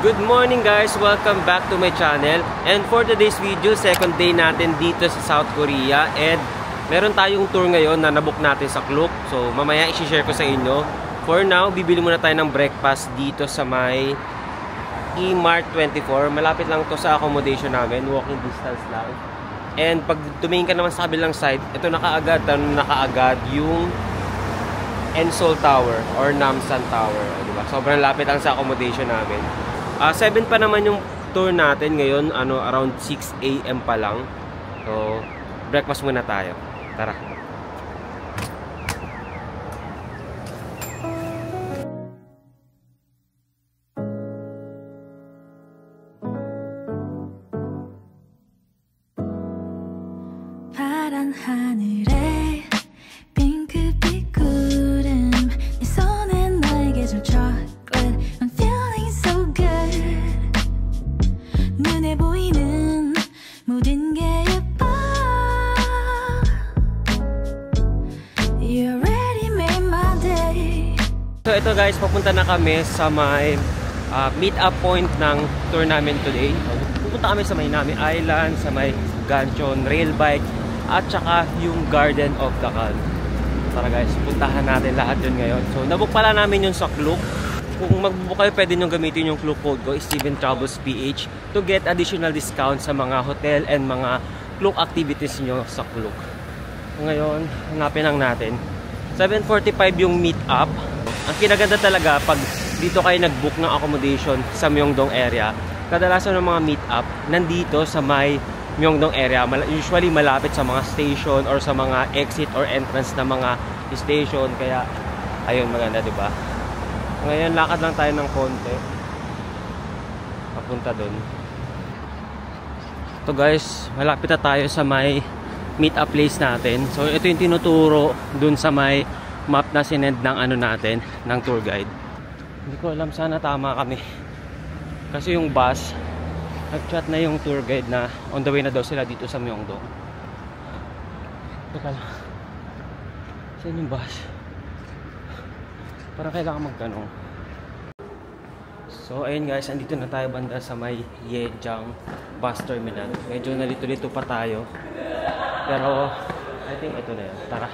Good morning guys! Welcome back to my channel. And for today's video, second day natin dito sa South Korea. And meron tayong tour ngayon na nabook natin sa Klook. So mamaya i-share ko sa inyo. For now, bibili muna tayo ng breakfast dito sa may E-Mart 24. Malapit lang to sa accommodation namin. Walking distance lang. And pag tumingin ka naman sa kabilang side, ito nakaagad yung Ensol Tower or Namsan Tower. Diba? Sobrang lapit lang sa accommodation namin. 7 pa naman yung tour natin ngayon, around 6 AM pa lang. So, breakfast muna tayo. Tara. 파란 하늘에 핑크빛 구름 네 손에 나에게 줄 chocolate I'm feeling so good 눈에 보이는 모든 게 예뻐 You already made my day. So ito guys, papunta na kami sa may meet up point ng tour namin today. Pupunta kami sa may Nami Island, sa may Ganchon Rail Bike, at saka yung Garden of the Calm. Tara guys, puntahan natin lahat yun ngayon. So nabook pala namin yun sa Klook. Kung magbubook kayo, pwede nyo gamitin yung Klook code ko, Steven Travels PH, to get additional discount sa mga hotel and mga Klook activities nyo sa Klook. So ngayon, hanapin lang natin. 7:45 yung meet up. Ang kinaganda talaga pag dito kayo nag-book ng accommodation sa Myeongdong area, kadalasan ng mga meet up nandito sa may Myeongdong area, usually malapit sa mga station or sa mga exit or entrance na mga station. Kaya ayun, maganda, di ba? Ngayon lakad lang tayo ng konti papunta dun. Ito guys, malapit na tayo sa may meet up place natin. So ito yung tinuturo dun sa may map na sinend ng natin, ng tour guide. Hindi ko alam, sana tama kami kasi yung bus, nag-chat na yung tour guide na on the way na daw sila dito sa Myeongdong. Teka lang, saan yung bus? Parang kailangan magtanong. So ayun guys, andito na tayo banda sa may Yeojang bus terminal. Medyo nalito-lito pa tayo, pero I think ito na yun. Tara.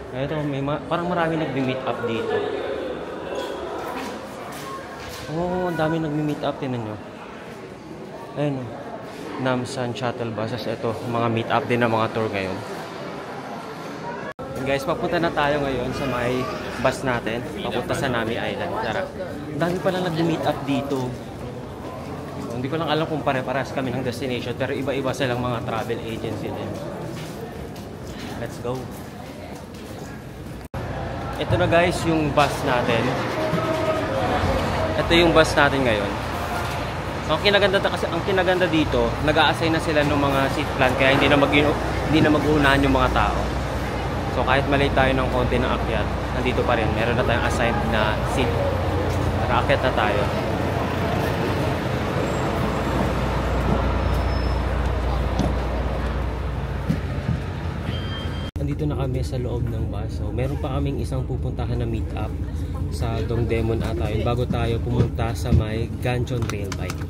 Ito, parang marami nagbi-meet up dito. Oh, ang dami nagmi-meet up, tinan nyo. Ayun, Namsan shuttle buses. Ito, mga meet up din ng mga tour ngayon. And guys, papunta na tayo ngayon sa may bus natin, papunta sa Nami Island. Tara. Ang dami pala nagmi-meet up dito. So, hindi ko lang alam kung pare-paras kami ng destination, pero iba-iba silang mga travel agency din. Let's go. Ito na guys, yung bus natin. Ito yung bus natin ngayon. Ang kinaganda dito, nag-a-assign na sila ng mga seat plan, kaya hindi na mag-uunahan yung mga tao. So kahit malate tayo ng konti ng akyat, nandito pa rin, meron na tayong assigned na seat. Tara, akyat na tayo. Dito na kami sa loob ng bus. So, meron pa kaming isang pupuntahan na meet up sa Dongdaemun ata yun, bago tayo pumunta sa may Ganchon Rail Bike.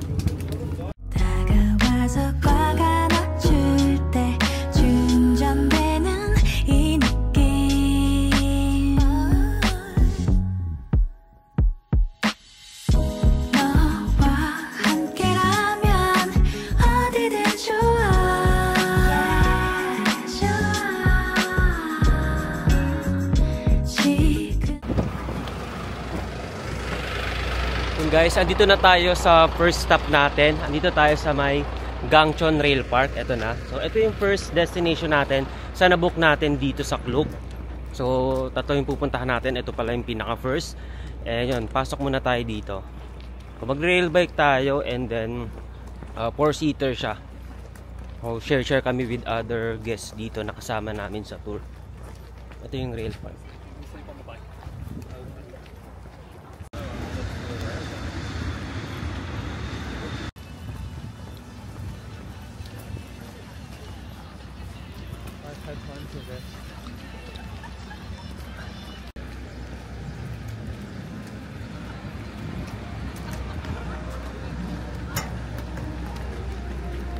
Guys, andito na tayo sa first stop natin. Andito tayo sa may Gangchon Rail Park. Ito na. So, ito yung first destination natin sa nabook natin dito sa Klook. So, tatlo yung pupuntahan natin. Ito pala yung pinaka-first. Eh, yun. Pasok muna tayo dito. So, mag-rail bike tayo and then 4-seater siya. So, share kami with other guests dito na kasama namin sa tour. Ito yung rail park.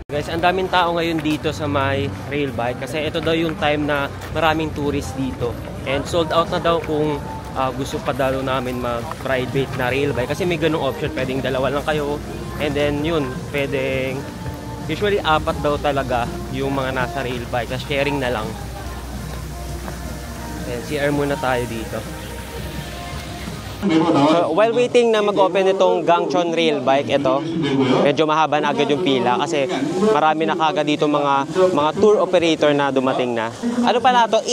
Guys, ang daming tao ngayon dito sa may rail bike kasi ito daw yung time na maraming tourist dito. And sold out na daw kung gusto pa daw namin mag-private na rail bike kasi may ganung option, pwedeng dalawa lang kayo. And then yun, pwedeng usually 4 daw talaga yung mga nasa rail bike, kasi sharing na lang. And CR muna tayo dito. So, while waiting na mag-open itong Gangchon Rail Bike, ito, medyo mahaba na agad yung pila kasi marami na kagad dito mga tour operator na dumating na. Ano pala to?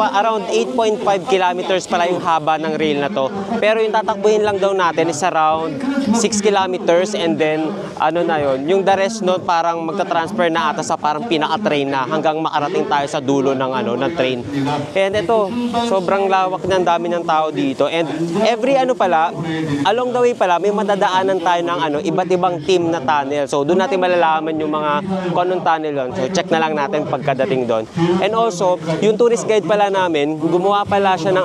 Around 8.5 kilometers pala yung haba ng rail na to. Pero yung tatakbuhin lang daw natin is around 6 kilometers, and then ano na yun, yung the rest no, parang magta-transfer na ata sa parang pinaka-train na hanggang makarating tayo sa dulo ng ng train. And ito, sobrang lawak ng dami ng tao dito, and along the way pala, may madadaanan tayo ng iba't ibang team na tunnel. So, doon natin malalaman yung mga kung anong tunnel yun. So, check na lang natin pagkadating doon. And also, yung tourist guide pala namin, gumawa pala siya ng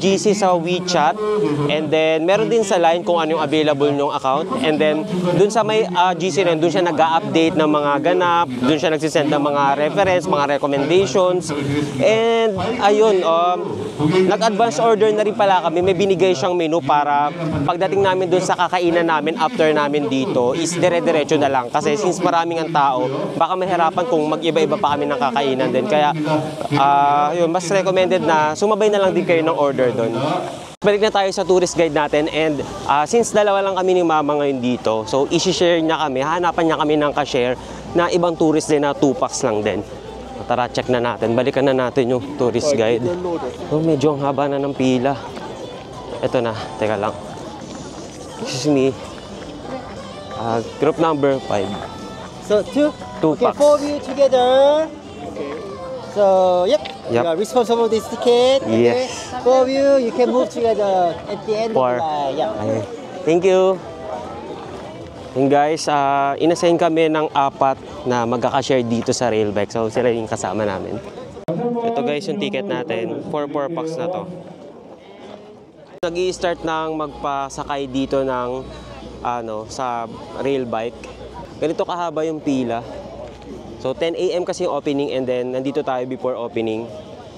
GC sa WeChat. And then, meron din sa line kung ano yung available yung account. And then, doon sa may GC rin, doon siya nag-update ng mga ganap, doon siya nagsisend ng mga reference, mga recommendations. And, ayun, nag-advance order na rin pala kami. May binigay siyang menu para pagdating namin doon sa kakainan namin after namin dito is dire-diretso na lang. Kasi since maraming ang tao, baka mahirapan kung mag-iba-iba pa kami ng kakainan din. Kaya, yun, mas recommended na sumabay na lang din kayo ng order doon. Balik na tayo sa tourist guide natin, and since dalawa lang kami ni Mama ngayon dito, so isi-share niya kami, hanapan niya kami ng ka-share na ibang tourist din na 2 packs lang din. Tara, check na natin. Balikan na natin yung tourist guide. Oh, medyo ang haba na ng pila. Ito na. Teka lang. Excuse me. Group number 5. So, 2 packs. 4 of you together. Okay. So, yep. You are responsible for this ticket. Okay. Yes. 4 of you can move together at the end 4. of the line. Yeah. Okay. Thank you. And guys, inassign kami ng 4 na magkaka-share dito sa rail bike. So, sila yung kasama namin. Ito guys, yung ticket natin. 4 packs na to. Nag-i-start ng magpasakay dito ng sa rail bike. Ganito kahaba yung pila. So, 10 AM kasi yung opening, and then nandito tayo before opening.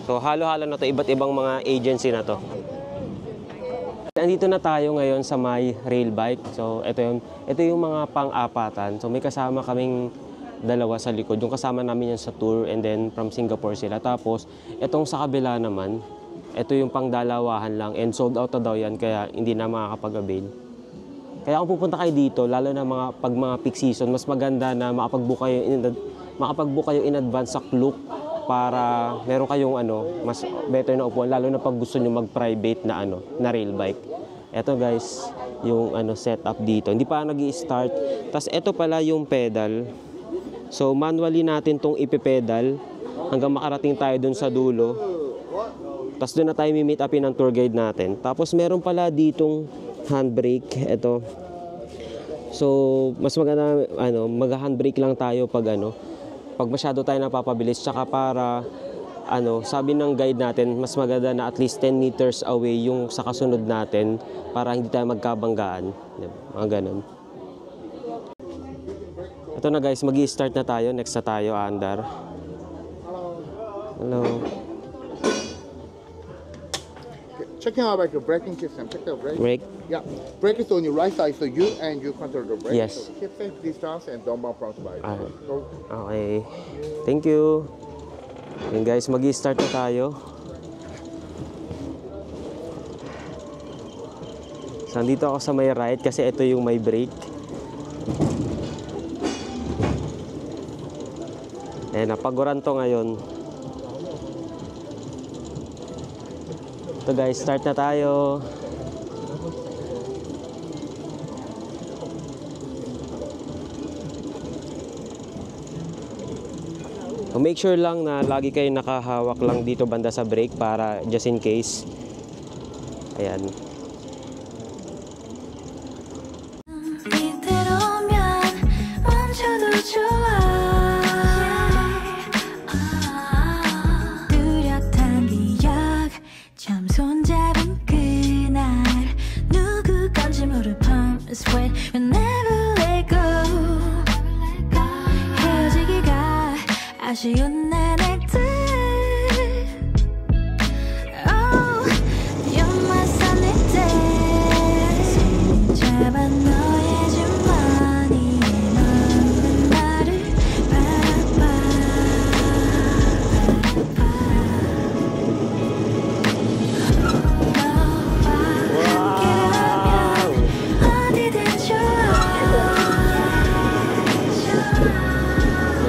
So, halo-halo na to. Iba't ibang mga agency na to. Nandito na tayo ngayon sa may rail bike. So, ito yung mga pang-apatan. So, may kasama kaming dalawa sa likod. Yung kasama namin yan sa tour, and then from Singapore sila. Tapos, itong sa kabila naman, ito yung pang-dalawahan lang. And sold out na daw yan, kaya hindi na makakapag-avail. Kaya kung pupunta kayo dito, lalo na pag mga peak season, mas maganda na makapag-book kayo in advance sa Klook para meron kayong mas better na upuan, lalo na pag gusto nyo mag-private na na rail bike. Eto guys, yung setup dito. Hindi pa nag-i-start. Tapos eto pala yung pedal. So manually natin tong ipipedal hanggang makarating tayo dun sa dulo. Tapos doon na tayo mi-meet upin ng tour guide natin. Tapos meron pala ditong handbrake. Eto. So mas maganda mag-handbrake lang tayo pag pag masyado tayo napapabilis, tsaka para sabi ng guide natin, mas maganda na at least 10 meters away yung sa kasunod natin para hindi tayo magkabanggaan. Mga ganun. Ito na guys, mag-i-start na tayo. Next na tayo, Andar. Hello. Checking out like the braking system. Check the brake. Brake? Yeah. Brake is on your right side, so you control the brake. Yes. So keep safe distance and don't bump front side. Okay. Thank you. Yun guys, mag-i-start na tayo. So, nandito ako sa may right kasi ito yung may brake. Napaguran to ngayon. Ito guys, start na tayo. Make sure lang na lagi kayo nakahawak lang dito banda sa brake para just in case. Ayan. Sweat will never let go. 아쉬운 내 날들. Oh, you're my sunny day. 잡아 너의 주머니에 넣는 나를 바라봐. 어디든 좋아.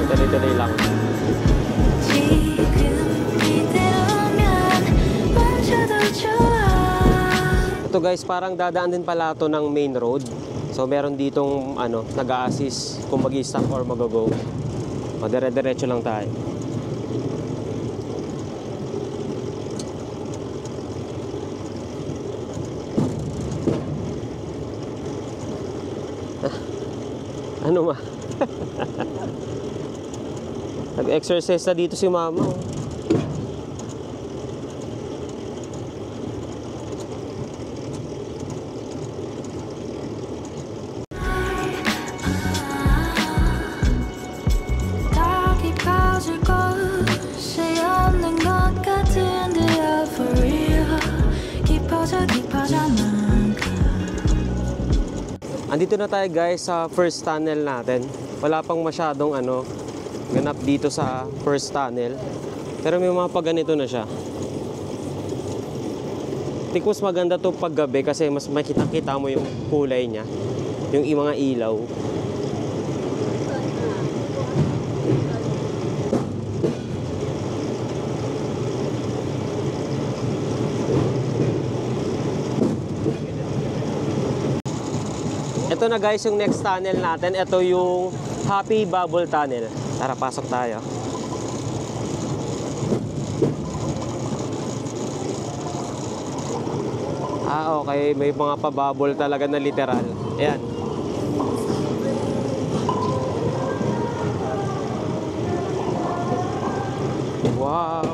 Tuloy-tuloy lang. 지금 이대로면 멈춰도 좋아. Ito guys, parang dadaan din pala ito ng main road. So meron ditong ano, nag-a-assist kung mag-i-stop or mag-go. O dire-diretso lang tayo. Ano ma? Nag-exercise na dito si mama. Oh. 더 깊어질 곳이 없는 것 같은데요 for real. 깊어져 만큼. Andito na tayo guys sa first tunnel natin. Wala pang masyadong ano, ganap dito sa first tunnel. Pero may mga pagganito na siya. I think mas maganda to paggabi kasi mas makita-kita mo yung kulay niya. Yung mga ilaw. Ito na guys yung next tunnel natin. Ito yung Happy Bubble Tunnel. Tara, pasok tayo. Ah, okay. May mga pa-bubble talaga na literal. Ayan. Wow!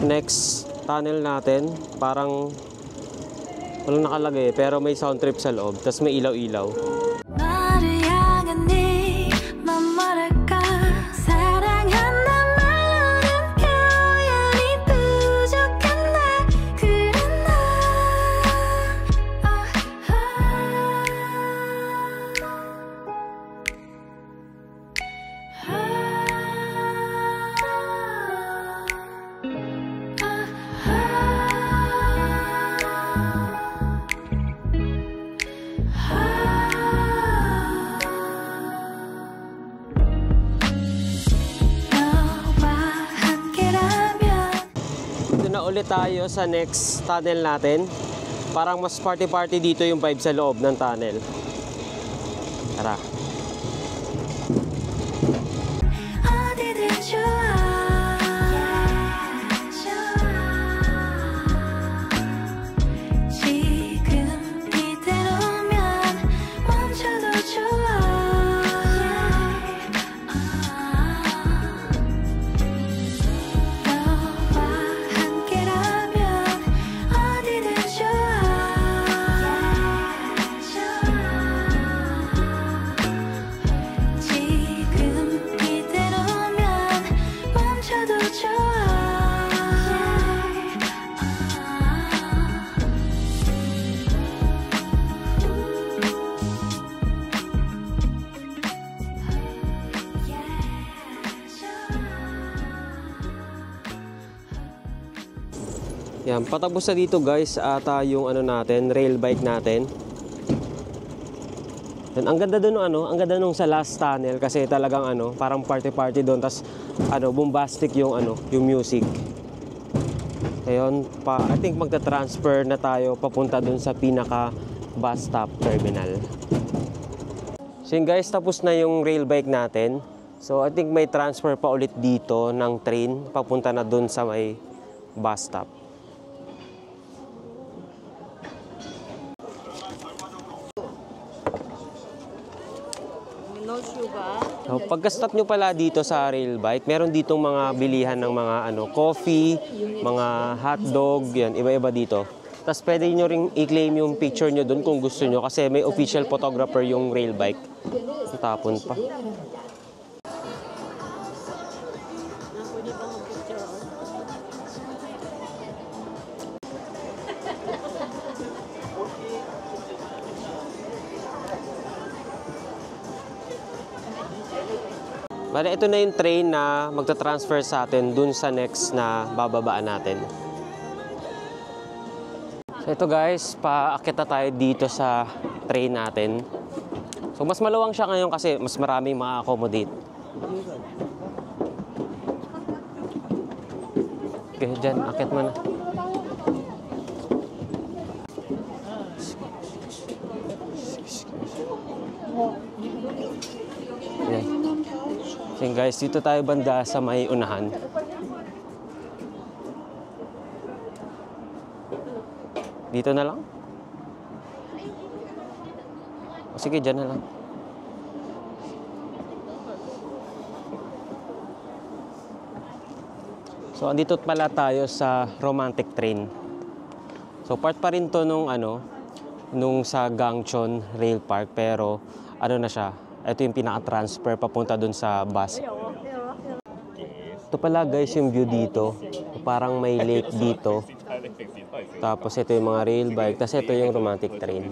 Next tunnel natin, parang walang nakalagay pero may sound trip sa loob, tapos may ilaw-ilaw. 나를 향한 네 맘 뭐랄까. 사랑한단 말로는 표현이 부족한 날. 그런 날. Dito na ulit tayo sa next tunnel natin. Parang mas party-party dito yung vibe sa loob ng tunnel. Tara. 어디든 좋아. 지금 이대로면 멈춰도 좋아. 너와 함께라면 어디든 좋아. 지금 이대로면 멈춰도 좋아. Yan, patapos na dito guys ata yung ano natin, rail bike natin. Yan, ang ganda doon ang ganda nung sa last tunnel kasi talagang ano, parang party-party doon, tas ano, bombastic yung ano, yung music. Ayun, I think magta-transfer na tayo papunta doon sa pinaka bus stop terminal. So yun guys, tapos na yung rail bike natin. So I think may transfer pa ulit dito ng train papunta na doon sa may bus stop. So, pagka-stop nyo pala dito sa rail bike, meron ditong mga bilihan ng mga coffee, mga hotdog, yan, iba-iba dito. Tapos pwede nyo ring i-claim yung picture nyo doon kung gusto nyo kasi may official photographer yung rail bike. Tapon pa. Bale, ito na yung train na magta-transfer sa atin dun sa next na bababaan natin. So ito guys, paakyat na tayo dito sa train natin. So mas maluwang siya ngayon kasi mas maraming ma-accommodate. Okay, dyan, akyat mo na. Yan. So guys, dito tayo banda sa may unahan. Dito na lang? O sige, dyan na lang. So, andito pala tayo sa Romantic Train. So, part pa rin to nung sa Gangchon Rail Park. Pero, na siya? Ito yung pinaka-transfer papunta dun sa bus. Ito pala guys yung view dito. Parang may lake dito. Tapos ito yung mga rail bike. Tapos ito yung Romantic Train.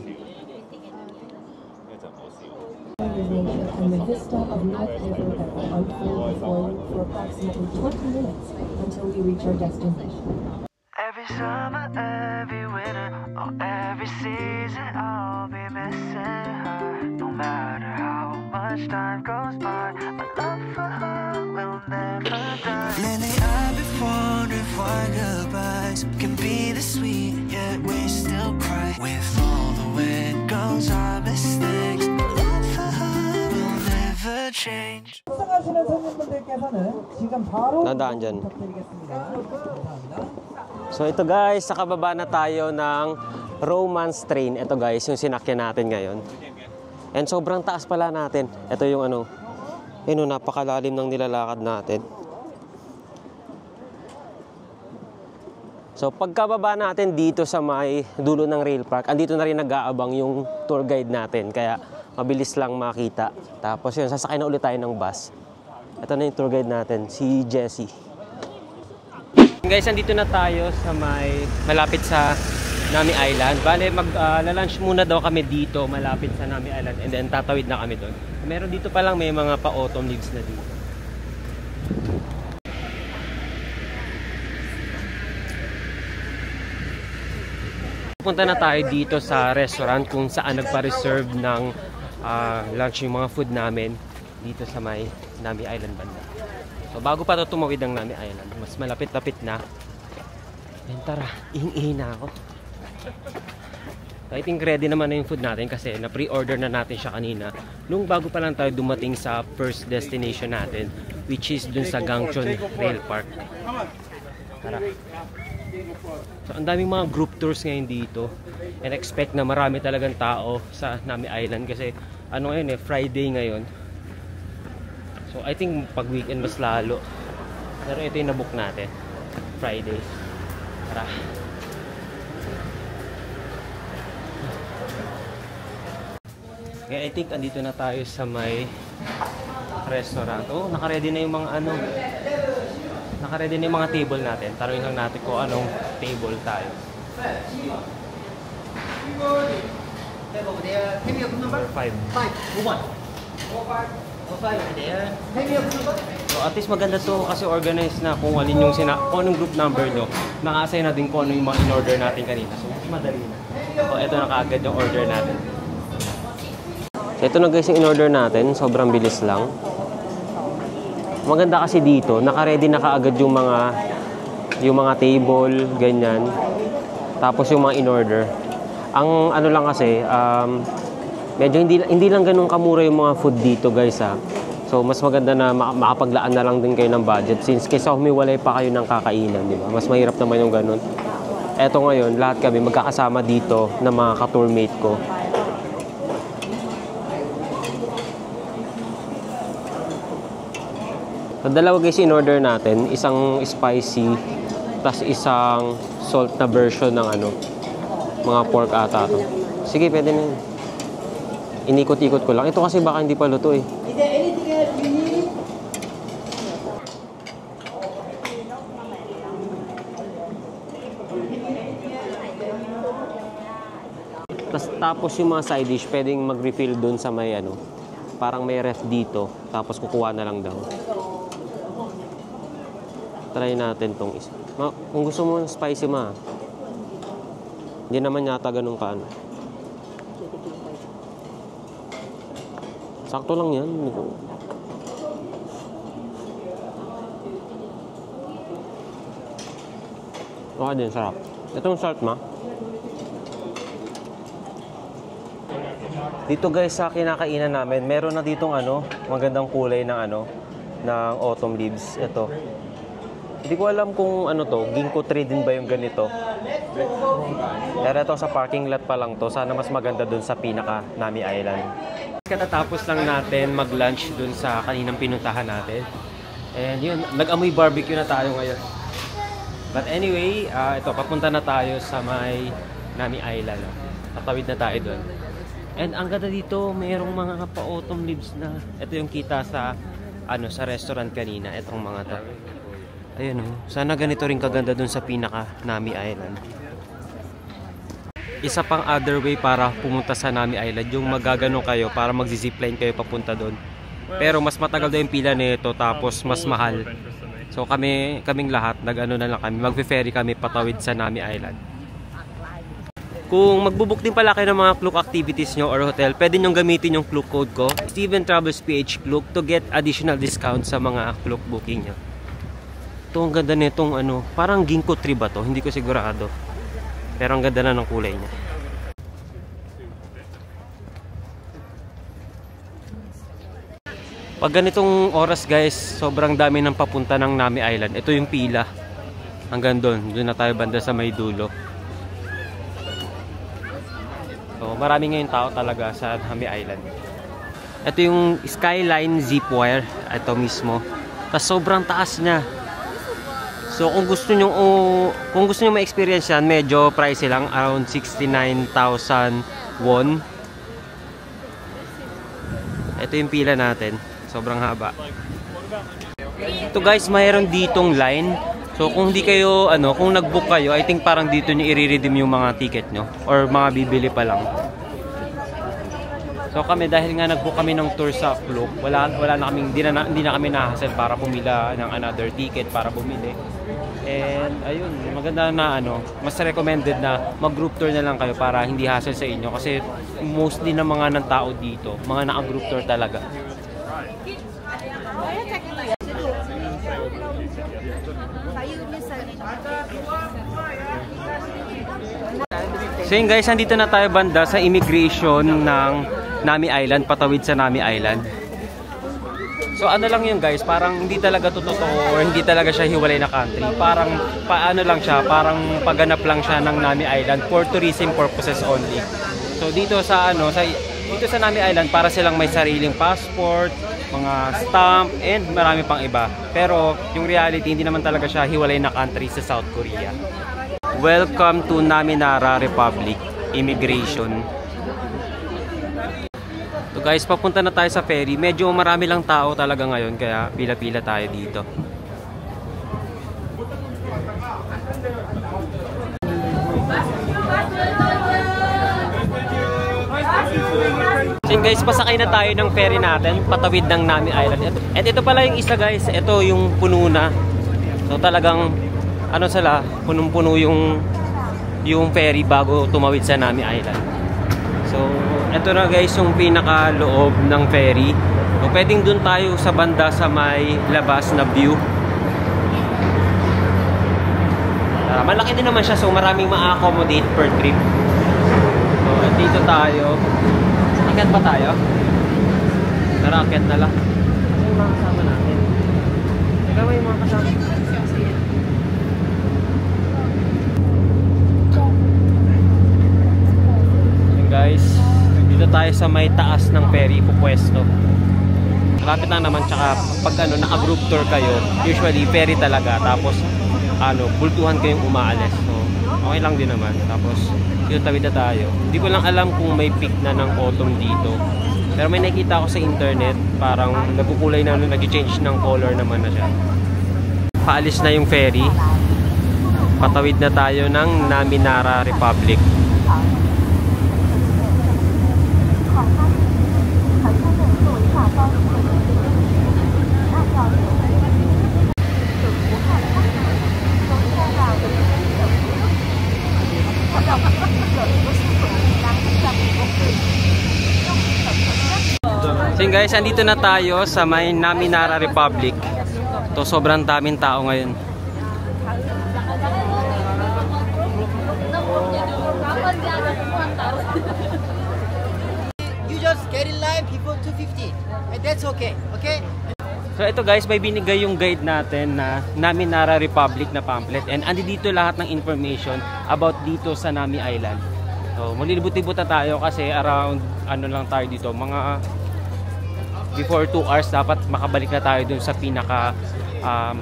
And the vista of North River that will unfold before you for approximately 20 minutes until we reach our destination. Every summer, every winter, or every season, I'll be missing her. No matter how much time goes by, my love for her will never die. Lately I've been wondering why goodbyes can be this sweet, yet we still cry. With all the wind goes our mistakes, my love for her will never change. Nadaan dyan. So ito guys, nakababa na tayo ng Romance Train. Ito guys, yung sinakyan natin ngayon. And sobrang taas pala natin. Ito yung napakalalim ng nilalakad natin. So pagkababa natin dito sa may dulo ng rail park, andito na rin nag-aabang yung tour guide natin. Kaya mabilis lang makita. Tapos yun, sasakay na ulit tayo ng bus. Ito na yung tour guide natin, si Jessie. Guys, andito na tayo sa malapit sa Nami Island. Bale, mag-lunch muna daw kami dito malapit sa Nami Island and then tatawid na kami doon. Meron dito pa lang may mga pa-autumn leaves na dito. Punta na tayo dito sa restaurant kung saan nagpa-reserve ng lunch yung mga food namin dito sa may Nami Island banda. So, bago pa ito tumawid ang Nami Island, mas malapit-lapit na. Yan, tara, ihing-ihi na ako. So, I think ready naman na yung food natin kasi na-pre-order na natin siya kanina. Nung bago pa lang tayo dumating sa first destination natin, which is dun sa Gangchon Rail Park. Tara. So, ang daming mga group tours ngayon dito. And expect na marami talagang tao sa Nami Island kasi ngayon Friday ngayon. So, I think pag weekend mas lalo. Pero ito yung nabook natin. Friday. Tara. Okay, I think andito na tayo sa may restaurant. Oh, naka-ready na yung mga naka-ready na yung mga table natin. Tanungin lang natin kung anong table tayo. Number 5. 5. So at least maganda to kasi organized na kung alin yung kung anong group number nyo. Naka-assign na din kung ano yung mga in-order natin kanina. So madali na. So ito na kaagad yung order natin. So ito na guys yung in-order natin. Sobrang bilis lang. Maganda kasi dito, naka-ready na kaagad yung mga table, ganyan. Tapos yung mga in-order. Ang lang kasi, medyo hindi lang ganun kamura yung mga food dito guys ha. So mas maganda na makapaglaan na lang din kayo ng budget since kaysa humiwalay pa kayo ng kakainan, di ba? Mas mahirap naman yung ganun. Eto ngayon, lahat kami magkakasama dito na mga ka-tourmate ko. So, dalawa guys in order natin. Isang spicy, plus isang salt na version ng ano, mga pork ata to. Sige, pwede na yun. Inikot-ikot ko lang. Ito kasi baka hindi pa luto eh. Is there anything else you need? Tapos yung mga side dish, pwedeng mag-refill dun sa may ano. Parang may ref dito. Tapos kukuha na lang daw. Try natin tong isa. Kung gusto mo spicy ma. Hindi naman yata ganun ka ano. Sakto lang yan. Okay din, sarap. Itong salt ma. Dito guys sa kinakainan namin, meron na ditong ano, magandang kulay ng ano, ng autumn leaves. Ito. Hindi ko alam kung ano to, ginkgo tree din ba yung ganito. Pero ito sa parking lot pa lang to, sana mas maganda dun sa pinaka Nami Island. Katatapos lang natin mag-lunch dun sa kaninang pinuntahan natin. And yun, nag-amoy barbecue na tayo ngayon. But anyway, ito, papunta na tayo sa may Nami Island. Tatawid na tayo dun. And ang ganda dito, mayroong mga pa-autumn leaves na. Ito yung kita sa ano sa restaurant kanina, itong mga to. Ayun oh. Sana ganito rin kaganda dun sa pinaka Nami Island. Isa pang other way para pumunta sa Nami Island, yung magagano kayo para magzi-zipline kayo papunta doon. Pero mas matagal daw yung pila nito tapos mas mahal. So kaming lahat nag-ano na lang kami, magfe-ferry kami patawid sa Nami Island. Kung magbubook din pala kayo ng mga Klook activities nyo or hotel, pwede nyo gamitin yung Klook code ko, Steven Travels PH Klook, to get additional discount sa mga Klook booking nyo. Ito, ang ganda nitong ano, parang ginkgo tree ba to? Hindi ko sigurado. Pero ang ganda na ng kulay niya. Pag ganitong oras guys, sobrang dami ng papunta ng Nami Island. Ito yung pila. Hanggang doon na tayo banda sa may dulo. So, marami ngayon tao talaga sa Nami Island. Ito yung Skyline Zip Wire. Ito mismo. Tapos sobrang taas niya. So kung gusto nyo ma-experience yan, medyo pricey lang. Around 69,000 won. Ito yung pila natin. Sobrang haba. Ito guys, mayroon ditong line. So kung hindi kayo, kung nag-book kayo, I think parang dito nyo i-redeem yung mga ticket nyo. Or mga bibili pa lang. So kami, dahil nga nag-book kami ng tour sa Klook, wala na kaming, hindi na kami nahassle para pumila ng another ticket para bumili. And ayun, maganda na mas recommended na mag-group tour na lang kayo para hindi hassle sa inyo. Kasi mostly ng mga ng tao dito, mga naka-group tour talaga. So yun guys, nandito na tayo banda sa immigration ng Nami Island, patawid sa Nami Island. So ano lang yun guys, parang hindi talaga totoo or hindi talaga siya hiwalay na country. Parang paano lang siya, parang pagganap lang siya ng Nami Island for tourism purposes only. So dito sa dito sa Nami Island, para silang may sariling passport, mga stamp, and marami pang iba. Pero yung reality, hindi naman talaga siya hiwalay na country sa South Korea. Welcome to Naminara Republic Immigration. So guys, papunta na tayo sa ferry. Medyo marami lang tao talaga ngayon, kaya pila-pila tayo dito. So guys, pasakay na tayo ng ferry natin, patawid ng Nami Island. And ito pala yung isa guys, ito yung puno na. So talagang punong-puno yung ferry bago tumawid sa Nami Island. So ito na guys yung pinaka-loob ng ferry. So pwedeng dun tayo sa banda sa may labas na view. Malaki din naman siya, so maraming ma-accommodate per trip. So dito tayo. Akyat ba tayo? Tara, akyat na lang. Ito yung mga kasama natin. Ikaw ba yung mga kasama? Guys, dito tayo sa may taas ng ferry pupwesto. Malapit lang naman, tsaka pag ano, naka-group tour kayo, usually ferry talaga. Tapos ano, bultuhan kayong umaalis. So, okay lang din naman. Tapos, dito tawid na tayo. Hindi ko lang alam kung may peak na ng autumn dito. Pero may nakita ako sa internet, parang nagkukulay na, nag-change ng color naman na siya. Paalis na yung ferry. Patawid na tayo ng Naminara Republic. So yun guys, andito na tayo sa may Naminara Republic. To sobrang daming tao ngayon. You just get in line before 2:50, and that's okay. Okay? So ito guys, may binigay yung guide natin na Naminara Republic na pamphlet. And andi dito lahat ng information about dito sa Nami Island. So malilibot-libot na tayo kasi around ano lang tayo dito, mga before 2 hours dapat makabalik na tayo dun sa pinaka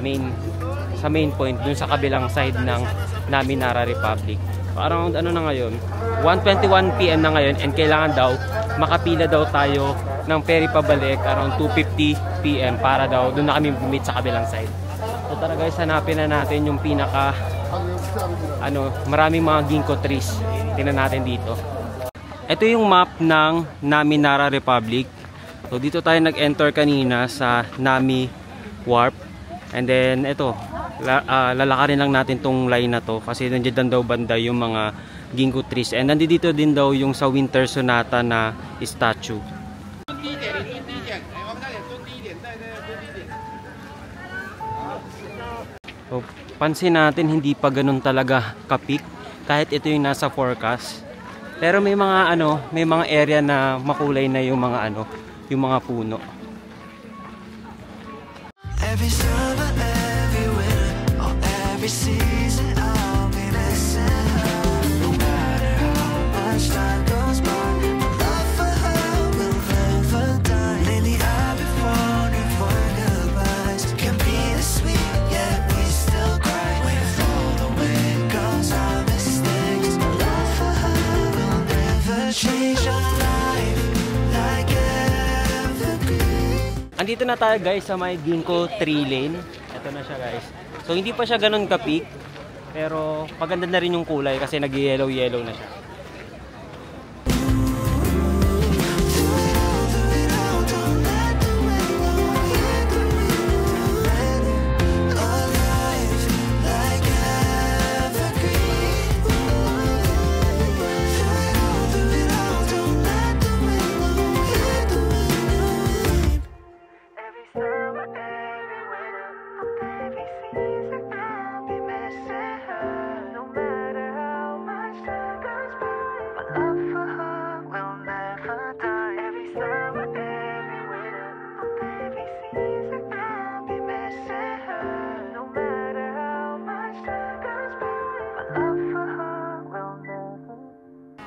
main point dun sa kabilang side ng Naminara Republic. So, around ano na ngayon, 1:21 PM na ngayon, and kailangan daw makapila daw tayo ng ferry pabalik around 2:50 PM para daw dun na kami meet sa kabilang side. So tara guys, hanapin na natin yung pinaka ano, maraming mga ginkgo trees. Tingnan natin dito. Ito yung map ng Naminara Republic. So dito tayo nag-enter kanina sa Nami Warp. And then ito, lalakarin lang natin tong line na to kasi nandiyan daw banda yung mga ginkgo trees. And nandito din daw yung sa Winter Sonata na statue. So, pansin natin hindi pa ganun talaga kapik kahit ito yung nasa forecast. Pero may mga ano, may mga area na makulay na yung mga ano, yung mga puno. Every summer, every winter, or every season, I'll be missing her. No matter how much time goes by, my love for her will never die. Lately I've been wondering when goodbyes can be as sweet, yet we still cry. With all the way goes our mistakes, my love for her will never change our life like evergreen. Andito na tayo guys sa may ginkgo tree lane. Ito na siya guys. So hindi pa siya ganun ka-peak, pero paganda na rin yung kulay kasi nag-yellow-yellow na siya.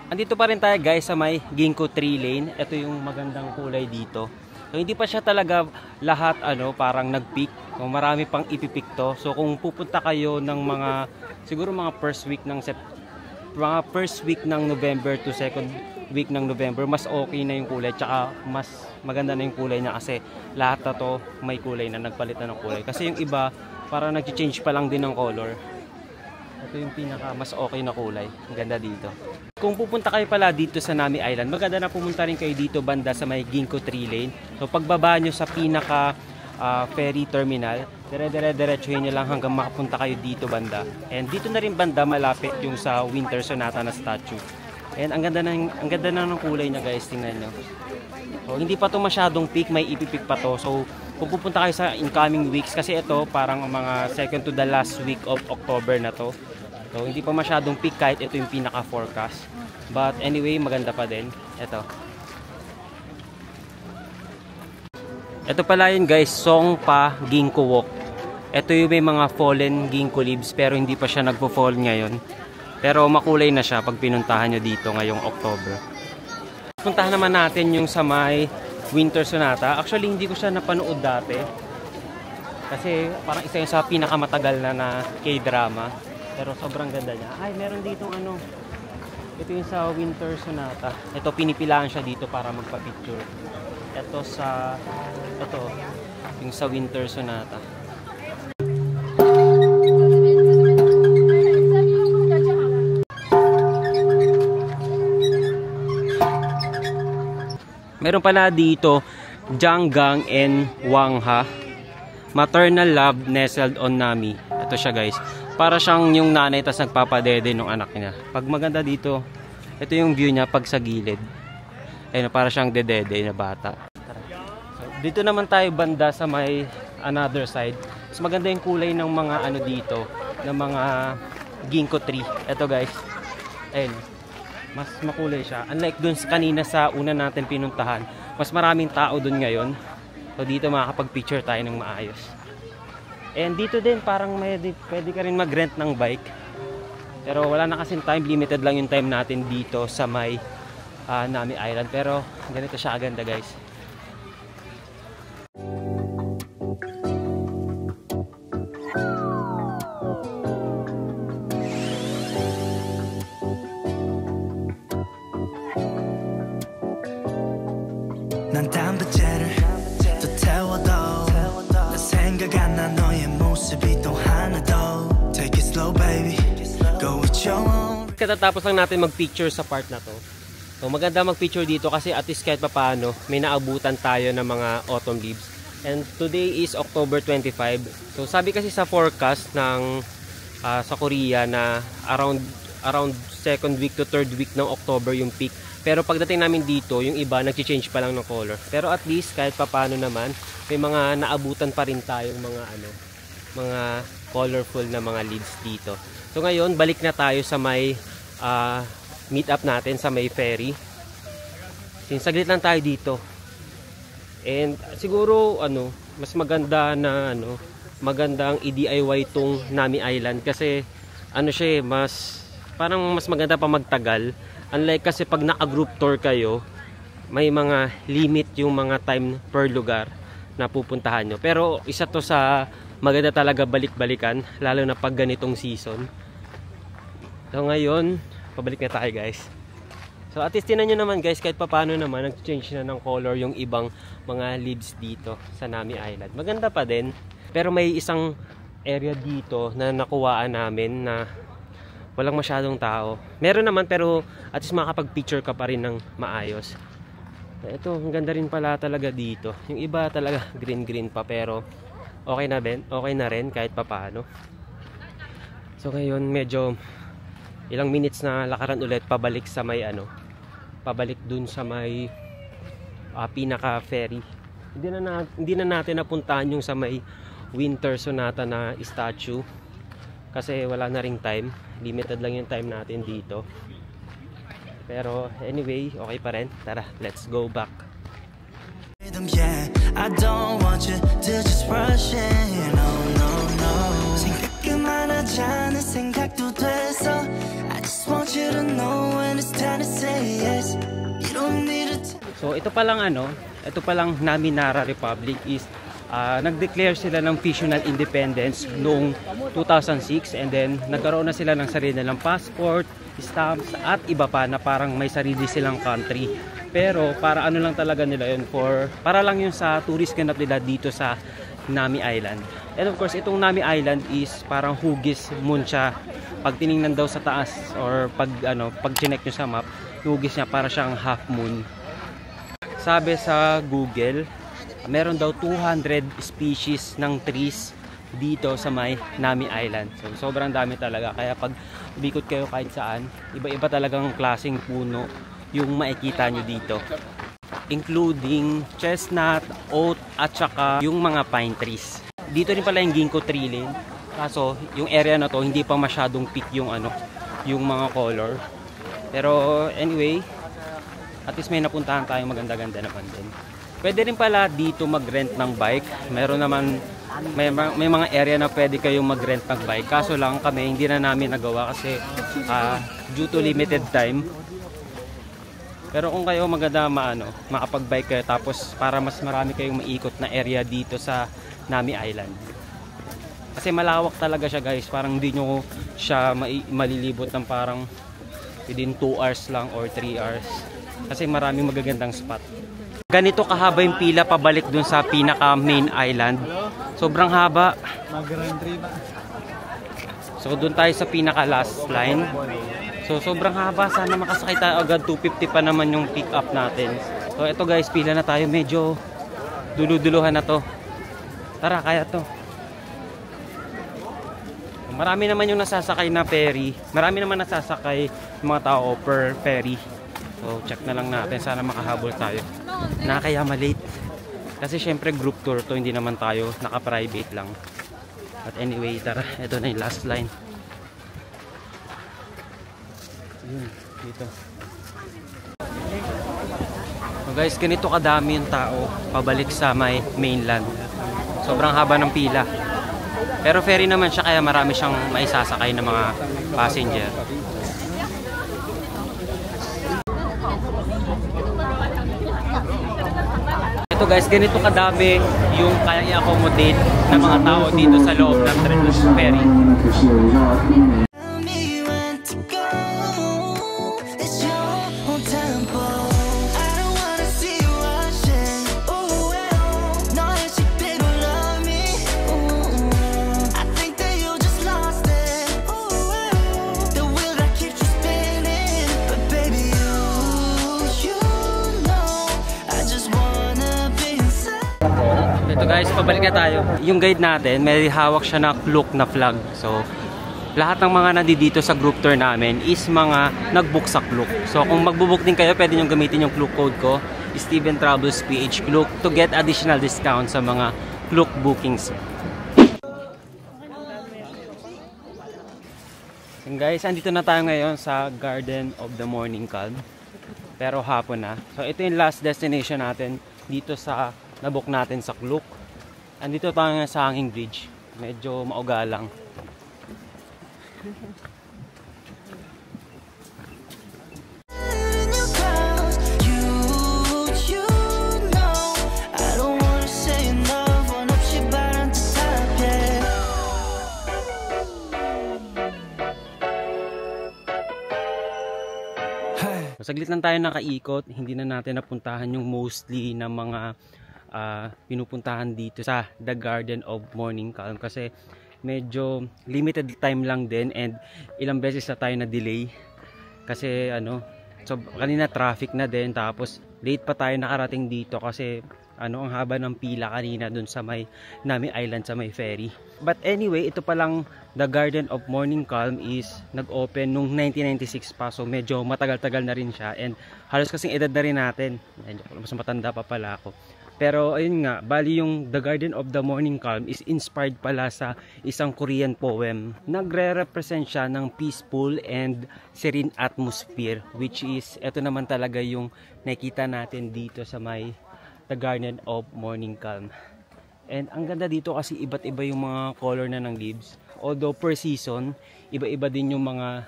Andito pa rin tayo guys sa may ginkgo tree lane. Ito yung magandang kulay dito. So hindi pa siya talaga lahat ano, parang nag-peak. So, marami pang ipipik to. So kung pupunta kayo ng mga siguro mga first week ng November to second week ng November, mas okay na yung kulay. Tsaka mas maganda na yung kulay niya kasi lahat na to may kulay na, nagpalit na ng kulay. Kasi yung iba parang nag-change pa lang din ng color. Ito yung pinaka mas okay na kulay. Ang ganda dito. Kung pupunta kayo pala dito sa Nami Island, maganda na pumunta rin kayo dito banda sa may ginkgo tree lane. So pagbaba nyo sa pinaka ferry terminal, dire-diretsuhin nyo lang hanggang makapunta kayo dito banda. And dito na rin banda malapit yung sa Winter Sonata na statue. And ang ganda na ng kulay niya guys, tingnan nyo. So hindi pa to masyadong peak, may ipipik pa to. So kung pupunta kayo sa incoming weeks, kasi ito parang mga second to the last week of October na to. So hindi pa masyadong peak kahit ito yung pinaka forecast. But anyway, maganda pa din. Ito pala yun guys, Songpa Ginkgo Walk. Ito yung may mga fallen ginkgo leaves pero hindi pa siya nagpo-fall ngayon. Pero makulay na siya pag pinuntahan nyo dito ngayong October. Puntahan naman natin yung sa may Winter Sonata. Actually, hindi ko siya napanood dati. Kasi parang isa yun sa pinakamatagal na K-drama. Pero sobrang ganda niya. Ay, meron dito ano. Ito yung sa Winter Sonata. Ito, pinipilaan siya dito para magpa-picture. Ito yung sa Winter Sonata. Meron pala dito, Janggang and Wangha. Maternal love nestled on Nami. Ito siya guys. Para siyang yung nanay tas nagpapadede ng anak niya. Pag maganda dito, ito yung view niya pag sa gilid. Ayun, para siyang dedede na bata. So, dito naman tayo banda sa may another side. Mas maganda yung kulay ng mga ano dito, ng mga ginkgo tree. Ito guys. Ayun. Mas makulay siya. Unlike dun kanina sa una natin pinuntahan, mas maraming tao dun ngayon. So dito makakapag-picture tayo ng maayos. And dito din parang pwede ka rin mag-rent ng bike. Pero wala na kasing time, limited lang yung time natin dito sa may Nami Island. Pero ganito siya aganda guys. 난 단백질을 또 태워도 나 생각 안 나 너의 모습이 또 하나 더 Take it slow baby Go with your own Katatapos lang natin mag-picture sa part na to. So maganda mag-picture dito kasi at least kahit papaano may naabutan tayo ng mga autumn leaves. And today is October 25. So sabi kasi sa forecast ng sa Korea na around second week to third week ng October yung peak. Pero pagdating namin dito, yung iba nag-change pa lang ng color. Pero at least kahit papaano naman, may mga naabutan pa rin tayong mga colorful na mga leaves dito. So ngayon, balik na tayo sa may meet up natin sa may ferry. Saglit lang tayo dito. And siguro mas maganda na magandang i-DIY tong Nami Island kasi siya parang mas maganda pa magtagal. Unlike kasi pag naka-group tour kayo, may mga limit yung mga time per lugar na pupuntahan nyo. Pero isa to sa maganda talaga balik-balikan, lalo na pag ganitong season. So ngayon, pabalik na tayo guys. So at least tinan nyo naman guys, kahit paano naman, nag-change na ng color yung ibang mga leaves dito sa Nami Island. Maganda pa din, pero may isang area dito na nakuhaan namin na walang masyadong tao. Meron naman pero at least makakapag-picture ka pa rin ng maayos. Ito, ang ganda rin pala talaga dito. Yung iba talaga green pa pero okay na rin kahit papaano. So ngayon medyo ilang minutes na lakaran ulit pabalik sa may pabalik dun sa may pinaka ferry. Hindi na natin napuntahan yung sa may Winter Sonata na statue. Kasi wala na ring time. Limited lang yung time natin dito. Pero anyway, okay pa rin. Tara, let's go back. Yeah, I don't want you to just rush in. No, no, no. 생각만 하지 않은 생각도 돼서 I just want you to know when it's time to say yes. You don't need to. So ito palang Nami Nara Republic is nag-declare sila ng National Independence noong 2006 and then nagkaroon na sila ng sarili nilang passport, stamps at iba pa na parang may sarili silang country. Pero para lang talaga nila yun para lang yun sa tourist ganap nila dito sa Nami Island. And of course, itong Nami Island is parang hugis moon siya. Pag tiningnan daw sa taas or pag chinek nyo sa map, hugis niya para siyang half moon. Sabi sa Google, meron daw 200 species ng trees dito sa may Nami Island. So sobrang dami talaga. Kaya pag bikot kayo kahit saan, iba-iba talagang klaseng puno yung makikita nyo dito. Including chestnut, oak, at saka yung mga pine trees. Dito rin pala yung ginkgo tree lane. Kaso yung area na to hindi pa masyadong peak yung mga color. Pero anyway, at least may napuntahan tayong maganda-ganda naman din. Pwede rin pala dito mag-rent ng bike. Meron naman may mga area na pwede kayong mag-rent ng bike. Kaso lang kami hindi na namin nagawa kasi due to limited time. Pero kung kayo maganda makapag-bike kayo tapos para mas marami kayong maikot na area dito sa Nami Island. Kasi malawak talaga siya guys, parang hindi nyo siya malilibot ng parang within 2 hours lang or 3 hours. Kasi maraming magagandang spot. Ganito kahaba yung pila pabalik dun sa pinaka main island. Sobrang haba. So dun tayo sa pinaka last line. So sobrang haba, sana makasakay tayo agad. 250 pa naman yung pick up natin. So ito guys, pila na tayo, medyo duluduluhan na to. Tara, kaya to. Marami naman yung nasasakay na ferry. Marami naman nasasakay yung mga tao per ferry. So check na lang natin, sana makahabol tayo. Kaya malate. Kasi syempre group tour to, hindi naman tayo naka-private lang. But anyway, tara, ito na yung last line. Yun, dito. So guys, ganito kadami yung tao pabalik sa may mainland. Sobrang haba ng pila. Pero ferry naman siya, kaya marami siyang maisasakay ng mga passenger. Ito guys, ganito kadami yung kaya i-accommodate ng mga tao dito sa loob ng ferry. Tell me when to go. It's your own tempo. I don't wanna see you rushing. Ooh, 너의 식대로 love me. Ooh, I think that you just lost it. Ooh, the wheel that keeps you spinning. But baby, you know, I just wanna be inside. Ito guys, pabalik na tayo. Yung guide natin, may hawak siya na Klook na flag. So lahat ng mga nandito sa group tour namin is mga nag-book sa Klook. So kung magbo-book din kayo, pwede nyo gamitin yung Klook code ko, Steven Travels PH Klook, to get additional discount sa mga Klook bookings. And guys, andito na tayo ngayon sa Garden of the Morning Calm. Pero hapon na. So ito yung last destination natin dito sa nabook natin sa Klook. Andito tayo sa Hanging Bridge. Medyo maugalang. In your clouds, you know, I don't wanna say enough. One up, she bound to top, yeah. Saglit lang tayo nakaikot, hindi na natin napuntahan yung mostly na mga pinupuntahan dito sa The Garden of Morning Calm kasi medyo limited time lang din and ilang beses na tayo na delay kasi so kanina traffic na din, tapos late pa tayo nakarating dito kasi ang haba ng pila kanina dun sa may Nami Island sa may ferry. But anyway, ito palang The Garden of Morning Calm is nag-open nung 1996 pa, so medyo matagal-tagal na rin siya and halos kasing edad na rin natin. Mas matanda pa pala ako. Pero ayun nga, bali yung The Garden of the Morning Calm is inspired pala sa isang Korean poem. Nagre-represent siya ng peaceful and serene atmosphere, which is, eto naman talaga yung nakita natin dito sa may The Garden of Morning Calm. And ang ganda dito kasi iba't iba yung mga color na ng leaves. Although per season, iba-iba din yung mga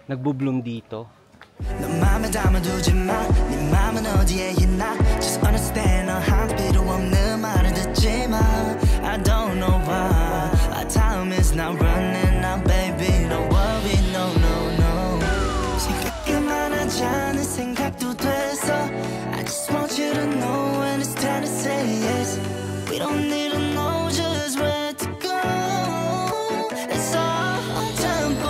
nagbo-bloom dito. 너 맘에 담아두지 마, 네 맘은 어디에 있나? Just understand, 한 필요 없는 말을 듣지 마. I don't know why our time is not running out, baby. Don't worry, no, no, no. 생각이 많아져, 내 생각도 됐어. I just want you to know when it's time to say yes. We don't need to know just where to go. It's all on tempo.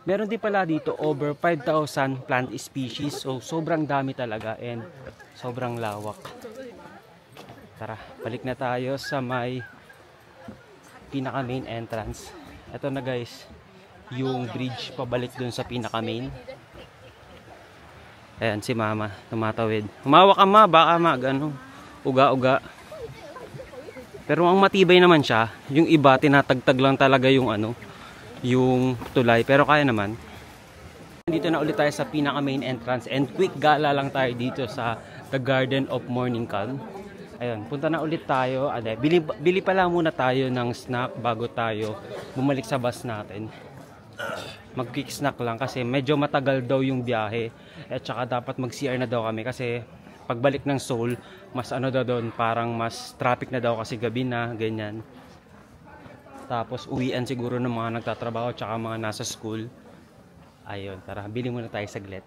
Meron din pala dito over 5,000 plant species. So sobrang dami talaga and sobrang lawak. Tara, balik na tayo sa may pinaka main entrance. Ito na guys, yung bridge pabalik dun sa pinaka main. Ayan si mama, tumatawid. Humawak ka ma, baka ano, uga-uga. Pero ang matibay naman siya, yung iba tinatagtag lang talaga yung ano, yung tulay, pero kaya naman. Dito na ulit tayo sa pinaka main entrance and quick gala lang tayo dito sa The Garden of Morning Calm. Ayun, punta na ulit tayo. Bili pa lang muna tayo ng snack bago tayo bumalik sa bus natin. Mag-quick snack lang kasi medyo matagal daw yung biyahe. At saka dapat mag-CR na daw kami kasi pagbalik ng Seoul, mas ano daw doon, parang mas traffic na daw kasi gabi na, ganyan. Tapos uwian siguro ng mga nagtatrabaho at saka mga nasa school. Ayun, tara, bili muna tayo saglit.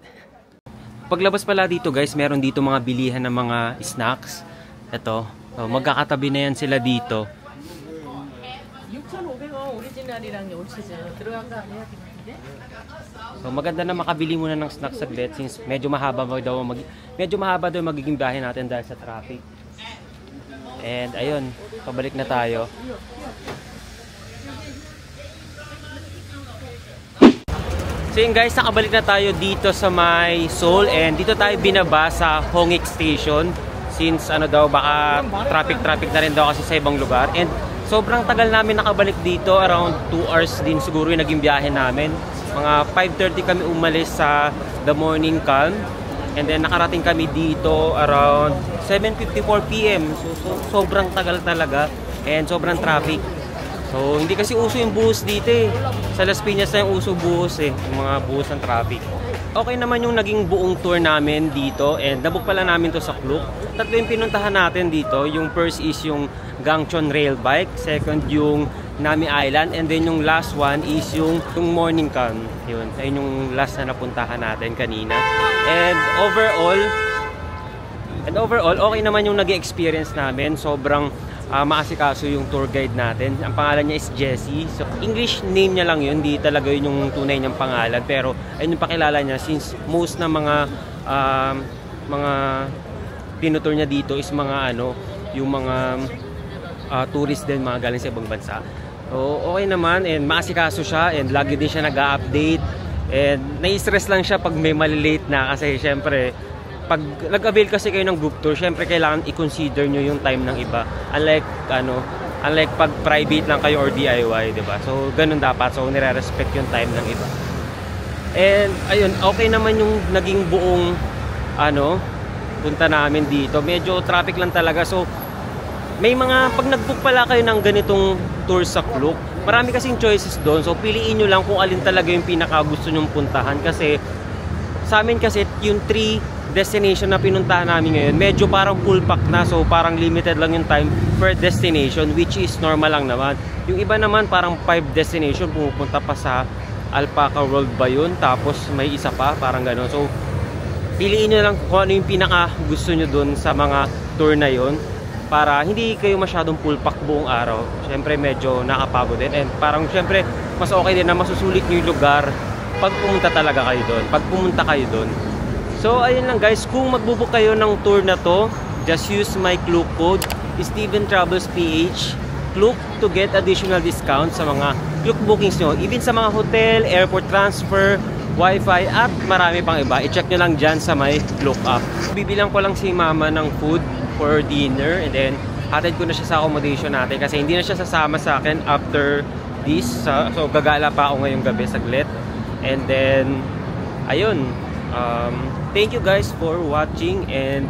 Paglabas pala dito guys, meron dito mga bilihan ng mga snacks. Ito, magkakatabi na yan sila dito. 6,500원 오리지널이랑 올치즈 들어간 거 아니야? So maganda na makabili muna ng snack saglit since medyo mahaba daw magiging biyahe natin dahil sa traffic. And ayun, pabalik na tayo. So yun guys, nakabalik na tayo dito sa may Seoul and dito tayo binaba sa Hongik Station. Since ano daw, baka traffic na rin daw kasi sa ibang lugar. And sobrang tagal namin nakabalik dito, around 2 hours din siguro yung naging biyahe namin. Mga 5:30 kami umalis sa The Morning Calm. And then nakarating kami dito around 7:54 PM. So sobrang tagal talaga and sobrang traffic. So hindi kasi uso yung buhos dito eh. Sa Las Piñas na yung uso buhos eh, yung mga buhos ng traffic. Okay naman yung naging buong tour namin dito and nabook pala namin to sa Klook. Tatlo yung pinuntahan natin dito. Yung first is yung Gangchon Rail Bike, second yung Nami Island, and then yung last one is yung Morning Calm. Yun, ayun yung last na napuntahan natin kanina. And overall, okay naman yung nag-experience namin. Sobrang maasikaso yung tour guide natin. Ang pangalan niya is Jessie. So, English name niya lang yun, hindi talaga yun yung tunay niyang pangalan. Pero ayun yung pakilala niya since most na mga tinutur niya dito is mga yung mga tourist din, mga galing sa ibang bansa. So okay naman and maasikaso siya and lagi din siya nag-update and nai-stress lang siya pag may malilate na kasi syempre pag nag-avail kasi kayo ng group tour, syempre kailangan i-consider nyo yung time ng iba. Unlike pag private lang kayo or DIY, di ba? So ganun dapat. So nire-respect yung time ng iba. And ayun, okay naman yung naging buong punta namin dito. Medyo traffic lang talaga. So may mga pag nag-book pala kayo ng ganitong tour sa Klook, marami kasing choices doon. So piliin nyo lang kung alin talaga yung pinaka gusto nyong puntahan kasi sa amin kasi yung 3 destination na pinuntahan namin ngayon, medyo parang full pack na. So parang limited lang yung time per destination, which is normal lang naman. Yung iba naman parang 5 destination, pumupunta pa sa Alpaca World ba yun? Tapos may isa pa, parang gano'n. So piliin nyo lang kung ano yung pinaka gusto nyo dun sa mga tour na yun para hindi kayo masyadong full pack buong araw. Syempre medyo nakapagod din and parang syempre mas okay din na masusulit nyo yung lugar pag pumunta talaga kayo doon, pag pumunta kayo doon. So ayun lang guys, kung magbubook kayo ng tour na to, just use my Klook code, Steven Travels PH, Klook, to get additional discount sa mga Klook bookings nyo, even sa mga hotel, airport transfer, wifi at marami pang iba. I-check nyo lang dyan sa my Klook app. Bibilang ko lang si mama ng food for dinner and then hatid ko na siya sa accommodation natin kasi hindi na siya sasama sa akin after this. So gagala pa ako ngayong gabi saglit. And then ayun, thank you guys for watching and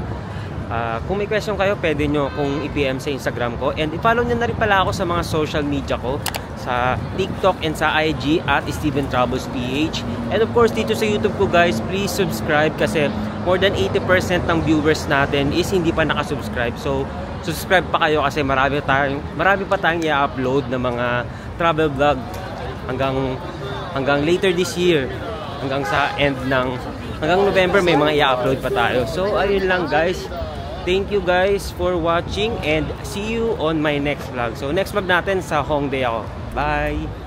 kung may question kayo, pwede nyo kung i-PM sa Instagram ko and i-follow nyo na rin pala ako sa mga social media ko sa TikTok and sa IG at Steven Travels PH. And of course dito sa YouTube ko guys, please subscribe kasi more than 80% ng viewers natin is hindi pa nakasubscribe. So subscribe pa kayo kasi marami pa tayong i-upload na mga travel vlog hanggang later this year, hanggang November may mga i-upload pa tayo. So ayun lang guys, thank you guys for watching and see you on my next vlog. So next vlog natin sa Hongdae ako. Bye!